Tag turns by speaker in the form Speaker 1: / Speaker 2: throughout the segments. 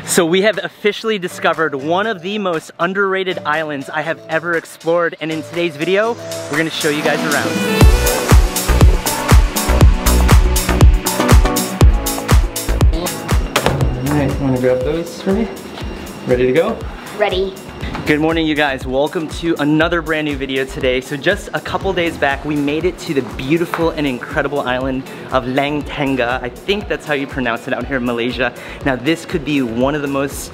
Speaker 1: So we have officially discovered one of the most underrated islands I have ever explored, and in today's video, we're gonna show you guys around. Alright, wanna grab those for me? Ready to go?
Speaker 2: Ready.
Speaker 1: Good morning, you guys. Welcome to another brand new video today. So just a couple days back, we made it to the beautiful and incredible island of Langtanga. I think that's how you pronounce it out here in Malaysia. Now this could be one of the most,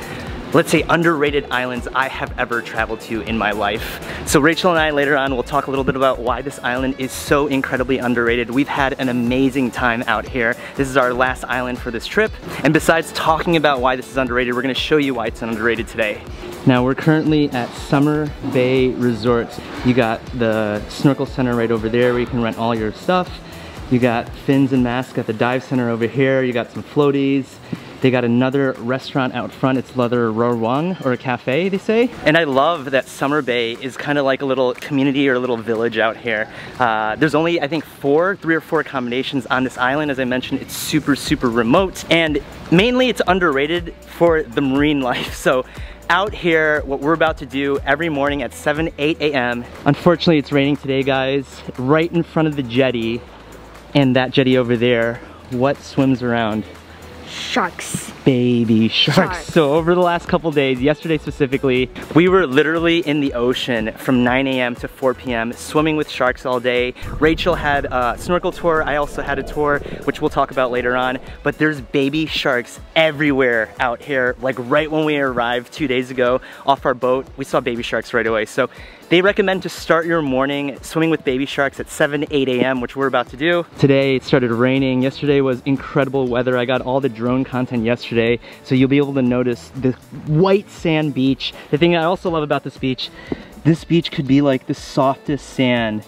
Speaker 1: let's say, underrated islands I have ever traveled to in my life. So Rachel and I later on will talk a little bit about why this island is so incredibly underrated. We've had an amazing time out here. This is our last island for this trip. And besides talking about why this is underrated, we're gonna show you why it's underrated today. Now we're currently at Summer Bay Resort. You got the snorkel center right over there where you can rent all your stuff. You got fins and masks at the dive center over here. You got some floaties. They got another restaurant out front. It's Leather Rorwang, or a cafe, they say. And I love that Summer Bay is kind of like a little community or a little village out here. There's only, I think, three or four accommodations on this island. As I mentioned, it's super, super remote. And mainly it's underrated for the marine life. So out here, what we're about to do every morning at 8 a.m. Unfortunately, it's raining today, guys. Right in front of the jetty, and that jetty over there, what swims around?
Speaker 2: Sharks.
Speaker 1: Baby sharks. So over the last couple days, yesterday specifically, we were literally in the ocean from 9 a.m. to 4 p.m. swimming with sharks all day. Rachel had a snorkel tour. I also had a tour, which we'll talk about later on. But there's baby sharks everywhere out here. Like right when we arrived 2 days ago off our boat, we saw baby sharks right away. So they recommend to start your morning swimming with baby sharks at 8 a.m., which we're about to do. Today it started raining. Yesterday was incredible weather. I got all the drone content yesterday, so you'll be able to notice the white sand beach. The thing I also love about this beach could be like the softest sand.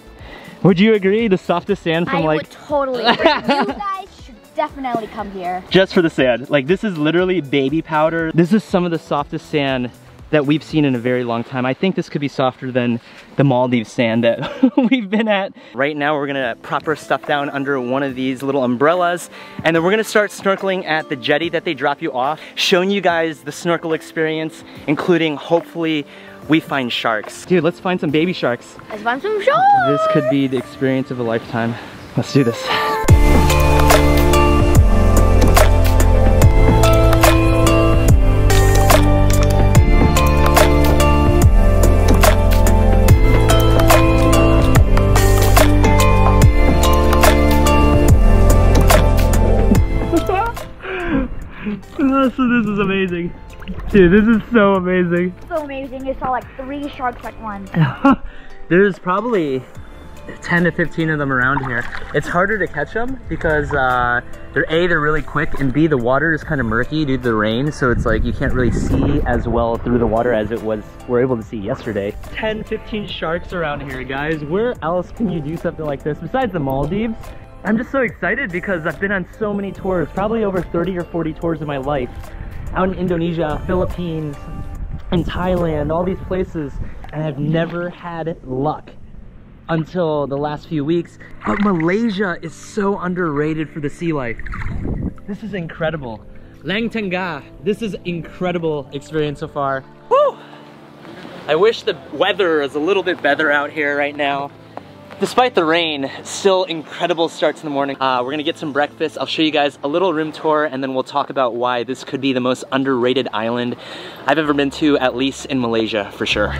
Speaker 1: Would you agree? The softest sand from
Speaker 2: I would totally agree. You guys should definitely come here.
Speaker 1: Just for the sand. Like this is literally baby powder. This is some of the softest sand that we've seen in a very long time. I think this could be softer than the Maldives sand that we've been at. Right now we're gonna prop our stuff down under one of these little umbrellas, and then we're gonna start snorkeling at the jetty that they drop you off, showing you guys the snorkel experience, including hopefully we find sharks. Dude, let's find some baby sharks.
Speaker 2: Let's find some sharks!
Speaker 1: This could be the experience of a lifetime. Let's do this. So this is amazing. Dude, this is so amazing.
Speaker 2: So amazing. You saw like 3 sharks at once.
Speaker 1: There's probably 10 to 15 of them around here. It's harder to catch them because they're really quick, and B, the water is kind of murky due to the rain, so it's like you can't really see as well through the water as we're able to see yesterday. 10, 15 sharks around here, guys. Where else can you do something like this besides the Maldives? I'm just so excited because I've been on so many tours, probably over 30 or 40 tours in my life. Out in Indonesia, Philippines, and Thailand, all these places, and I've never had luck until the last few weeks. But Malaysia is so underrated for the sea life. This is incredible. Langtanga, this is incredible experience so far. Woo! I wish the weather is a little bit better out here right now. Despite the rain, still incredible starts in the morning. We're gonna get some breakfast. I'll show you guys a little room tour, and then we'll talk about why this could be the most underrated island I've ever been to, at least in Malaysia, for sure.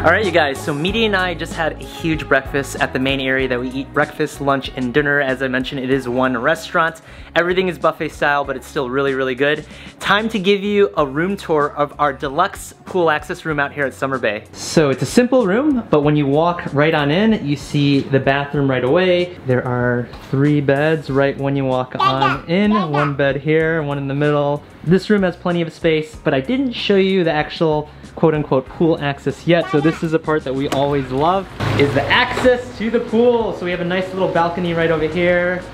Speaker 1: All right, you guys, so Meaty and I just had a huge breakfast at the main area that we eat breakfast, lunch, and dinner. As I mentioned, it is one restaurant. Everything is buffet style, but it's still really, really good. Time to give you a room tour of our deluxe pool access room out here at Summer Bay. So it's a simple room, but when you walk right on in, you see the bathroom right away. There are 3 beds right when you walk on in. 1 bed here, 1 in the middle. This room has plenty of space, but I didn't show you the actual quote-unquote pool access yet, so this is a part that we always love, is the access to the pool. So we have a nice little balcony right over here.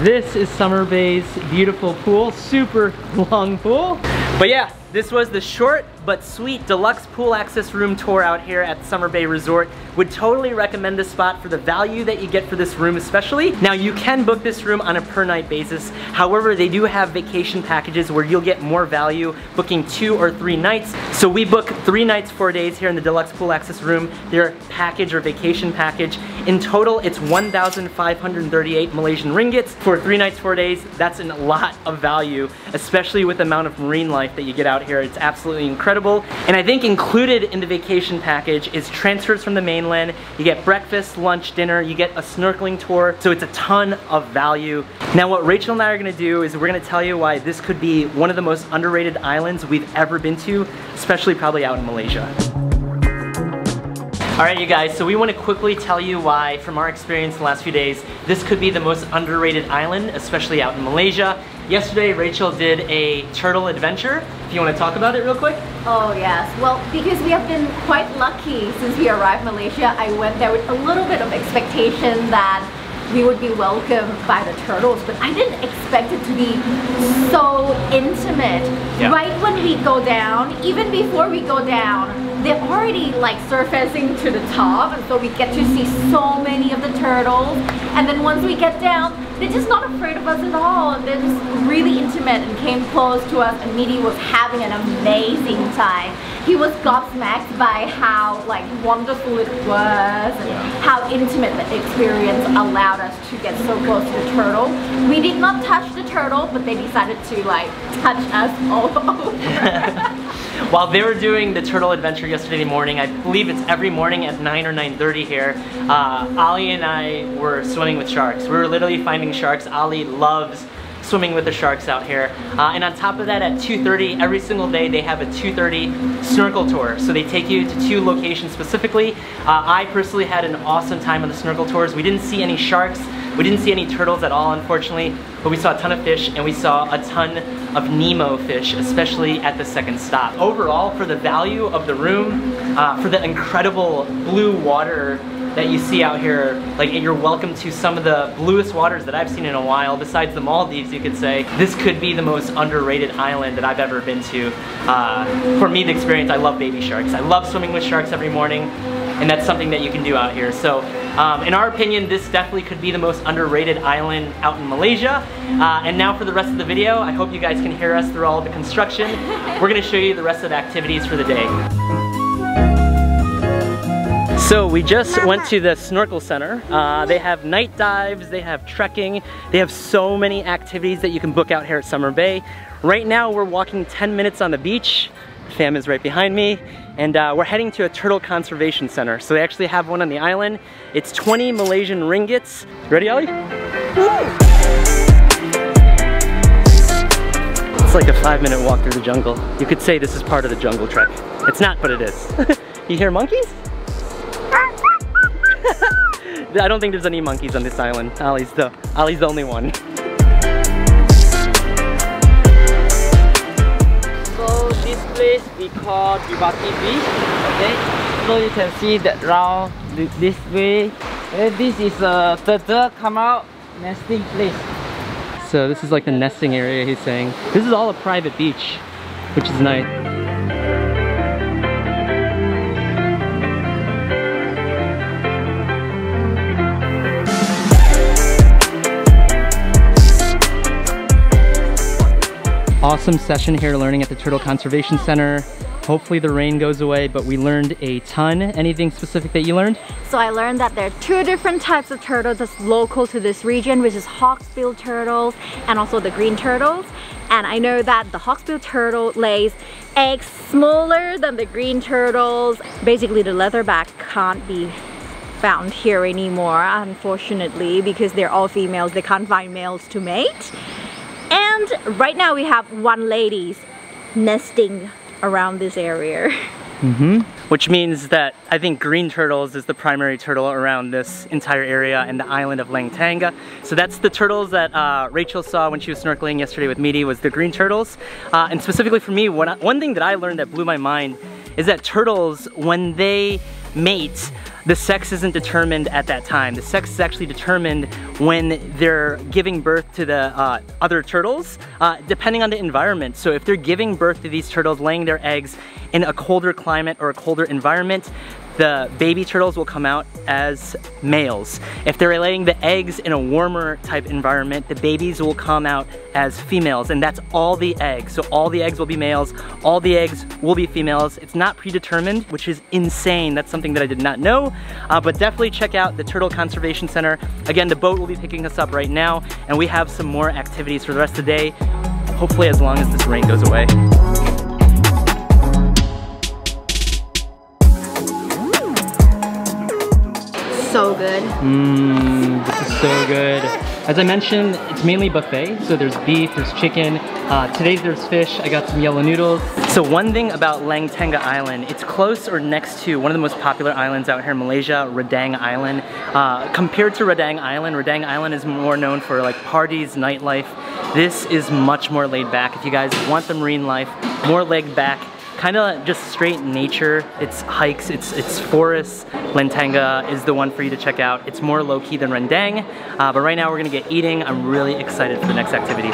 Speaker 1: This is Summer Bay's beautiful pool, super long pool. But yeah, this was the short but sweet deluxe pool access room tour out here at Summer Bay Resort. Would totally recommend this spot for the value that you get for this room especially. Now you can book this room on a per night basis. However, they do have vacation packages where you'll get more value booking 2 or 3 nights. So we book 3 nights, 4 days here in the deluxe pool access room, their package or vacation package. In total, it's 1,538 Malaysian ringgits for 3 nights, 4 days. That's a lot of value, especially with the amount of marine life that you get out here. It's absolutely incredible. And I think included in the vacation package is transfers from the mainland. You get breakfast, lunch, dinner, you get a snorkeling tour. So it's a ton of value. Now what Rachel and I are gonna do is we're gonna tell you why this could be one of the most underrated islands we've ever been to, especially probably out in Malaysia. Alright you guys, so we want to quickly tell you why, from our experience in the last few days, this could be the most underrated island, especially out in Malaysia. Yesterday, Rachel did a turtle adventure. If you want to talk about it real quick?
Speaker 2: Oh yes, well because we have been quite lucky since we arrived in Malaysia. I went there with a little bit of expectation that we would be welcomed by the turtles, but I didn't expect it to be so intimate. Yeah. Right when we go down, even before we go down, they're already like surfacing to the top, and so we get to see so many of the turtles. And then once we get down, they're just not afraid of us at all. They're just really intimate and came close to us, and Midi was having an amazing time. He was gobsmacked by how like wonderful it was and how intimate the experience allowed us to get so close to the turtle. We did not touch the turtle, but they decided to like touch us all over.
Speaker 1: While they were doing the turtle adventure yesterday morning, I believe it's every morning at 9 or 9:30 here, Ali and I were swimming with sharks. We were literally finding sharks. Ali loves swimming with the sharks out here. And on top of that, at 2:30 every single day, they have a 2:30 snorkel tour. So they take you to 2 locations specifically. I personally had an awesome time on the snorkel tours. We didn't see any sharks. We didn't see any turtles at all, unfortunately, but we saw a ton of fish and we saw a ton of Nemo fish, especially at the second stop. Overall, for the value of the room, for the incredible blue water that you see out here, like you're welcome to some of the bluest waters that I've seen in a while, besides the Maldives, you could say. This could be the most underrated island that I've ever been to. For me, the experience, I love baby sharks. I love swimming with sharks every morning, and that's something that you can do out here. So in our opinion, this definitely could be the most underrated island out in Malaysia. And now for the rest of the video, I hope you guys can hear us through all of the construction. We're gonna show you the rest of the activities for the day. So we just went to the snorkel center. They have night dives, they have trekking, they have so many activities that you can book out here at Summer Bay. Right now we're walking 10 minutes on the beach. Fam is right behind me, and we're heading to a turtle conservation center. So they actually have one on the island. It's 20 Malaysian ringgits. Ready, Ali? It's like a 5-minute walk through the jungle. You could say this is part of the jungle trek. It's not, but it is. You hear monkeys? I don't think there's any monkeys on this island. Ali's the only one.
Speaker 3: So this place we call Dibati Beach. Okay, so you can see that round this way. And this is a turtle come out nesting place.
Speaker 1: So this is like the nesting area, he's saying. This is all a private beach, which is nice. Awesome session here learning at the Turtle Conservation Center. Hopefully the rain goes away, but we learned a ton. Anything specific that you learned?
Speaker 2: So I learned that there are 2 different types of turtles that's local to this region, which is hawksbill turtles and also the green turtles. And I know that the hawksbill turtle lays eggs smaller than the green turtles. Basically the leatherback can't be found here anymore, unfortunately, because they're all females. They can't find males to mate. And right now we have 1 lady nesting around this area.
Speaker 1: Which means that I think green turtles is the primary turtle around this entire area and the island of Langtanga. So that's the turtles that Rachel saw when she was snorkeling yesterday with Midi, was the green turtles. And specifically for me, one thing that I learned that blew my mind is that turtles, when they mate, the sex isn't determined at that time. The sex is actually determined when they're giving birth to the other turtles, depending on the environment. So if they're giving birth to these turtles, laying their eggs in a colder climate or a colder environment, the baby turtles will come out as males. If they're laying the eggs in a warmer type environment, the babies will come out as females, and that's all the eggs. So all the eggs will be males, all the eggs will be females. It's not predetermined, which is insane. That's something that I did not know, but definitely check out the Turtle Conservation Center. Again, the boat will be picking us up right now, and we have some more activities for the rest of the day, hopefully as long as this rain goes away.
Speaker 2: So good.
Speaker 1: This is so good. As I mentioned, it's mainly buffet. So there's beef, there's chicken. Today there's fish. I got some yellow noodles. So one thing about Lang Tenga Island, it's close or next to one of the most popular islands out here in Malaysia, Redang Island. Compared to Redang Island is more known for like parties, nightlife. This is much more laid back. If you guys want the marine life, more laid back, kind of just straight nature. It's hikes, it's forests. Lang Tenga is the one for you to check out. It's more low-key than Rendang, but right now we're gonna get eating. I'm really excited for the next activity.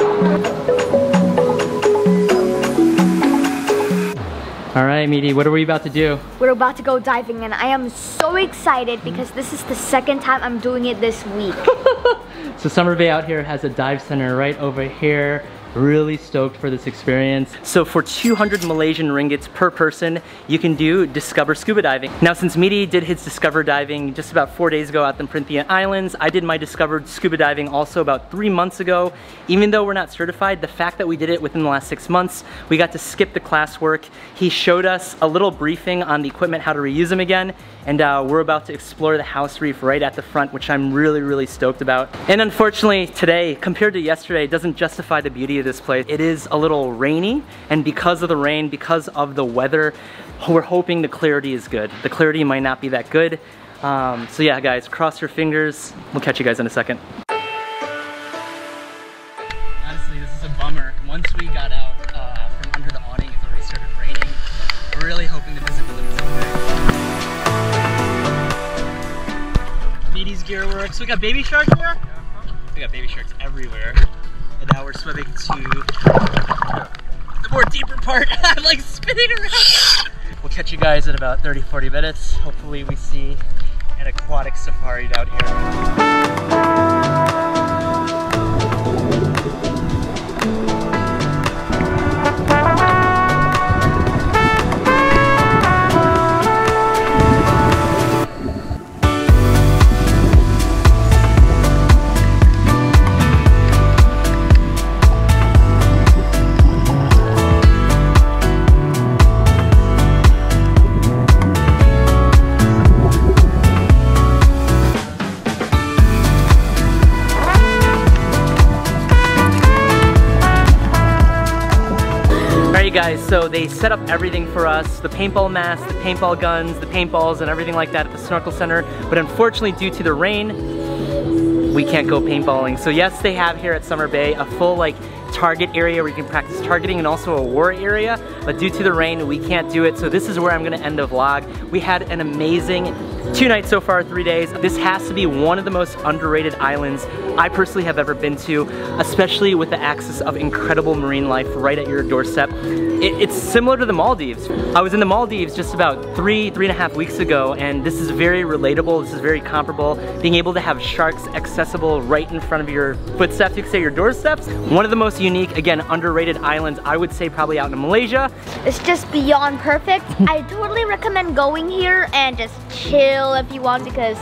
Speaker 1: All right, Meaty, what are we about to do?
Speaker 4: We're about to go diving, and I am so excited because this is the second time I'm doing it this week.
Speaker 1: So Summer Bay out here has a dive center right over here. Really stoked for this experience. So for 200 Malaysian ringgits per person, you can do Discover Scuba Diving. Now since Meaty did his Discover Diving just about 4 days ago out in the Perhentian Islands, I did my Discovered Scuba Diving also about 3 months ago. Even though we're not certified, the fact that we did it within the last 6 months, we got to skip the classwork. He showed us a little briefing on the equipment, how to reuse them again, and we're about to explore the house reef right at the front, which I'm really stoked about. And unfortunately today, compared to yesterday, it doesn't justify the beauty of this place. It is a little rainy, and because of the rain, because of the weather, we're hoping the clarity is good. The clarity might not be that good. So yeah guys, cross your fingers. We'll catch you guys in a second. Honestly, this is a bummer. Once we got out from under the awning, it already started raining. We're really hoping the visibility is okay. Meaty's gear works. We got baby sharks here? We got baby sharks everywhere. And now we're swimming to the more deeper part. I'm like spinning around. We'll catch you guys in about 30-40 minutes. Hopefully we see an aquatic safari down here. Guys, so they set up everything for us, the paintball masks, the paintball guns, the paintballs, and everything like that at the snorkel center, but unfortunately due to the rain, we can't go paintballing. So yes, they have here at Summer Bay a full like target area where you can practice targeting and also a war area, but due to the rain, we can't do it. So this is where I'm gonna end the vlog. We had an amazing 2 nights so far, 3 days. This has to be one of the most underrated islands I personally have ever been to, especially with the access of incredible marine life right at your doorstep. It's similar to the Maldives. I was in the Maldives just about three and a half weeks ago, and this is very relatable, this is very comparable. Being able to have sharks accessible right in front of your footsteps, you could say your doorsteps. One of the most unique, again, underrated islands, I would say probably out in Malaysia.
Speaker 4: It's just beyond perfect. I totally recommend going here and just chill if you want, because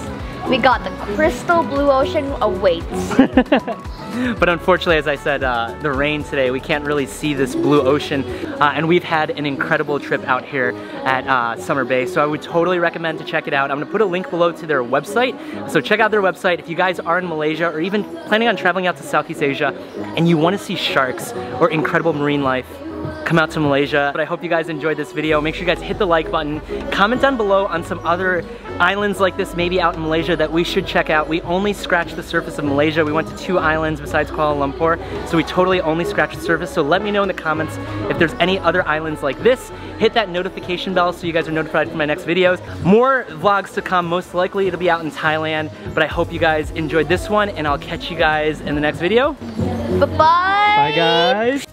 Speaker 4: we got the crystal blue ocean awaits.
Speaker 1: But unfortunately, as I said, the rain today, we can't really see this blue ocean. And we've had an incredible trip out here at Summer Bay. So I would totally recommend to check it out. I'm gonna put a link below to their website. So check out their website. If you guys are in Malaysia or even planning on traveling out to Southeast Asia and you wanna see sharks or incredible marine life, come out to Malaysia. But I hope you guys enjoyed this video. Make sure you guys hit the like button. Comment down below on some other islands like this, maybe out in Malaysia, that we should check out. We only scratched the surface of Malaysia. We went to 2 islands besides Kuala Lumpur, so we totally only scratched the surface. So let me know in the comments if there's any other islands like this. Hit that notification bell so you guys are notified for my next videos. More vlogs to come. Most likely it'll be out in Thailand, but I hope you guys enjoyed this one, and I'll catch you guys in the next video.
Speaker 4: Bye-bye.
Speaker 1: Bye guys.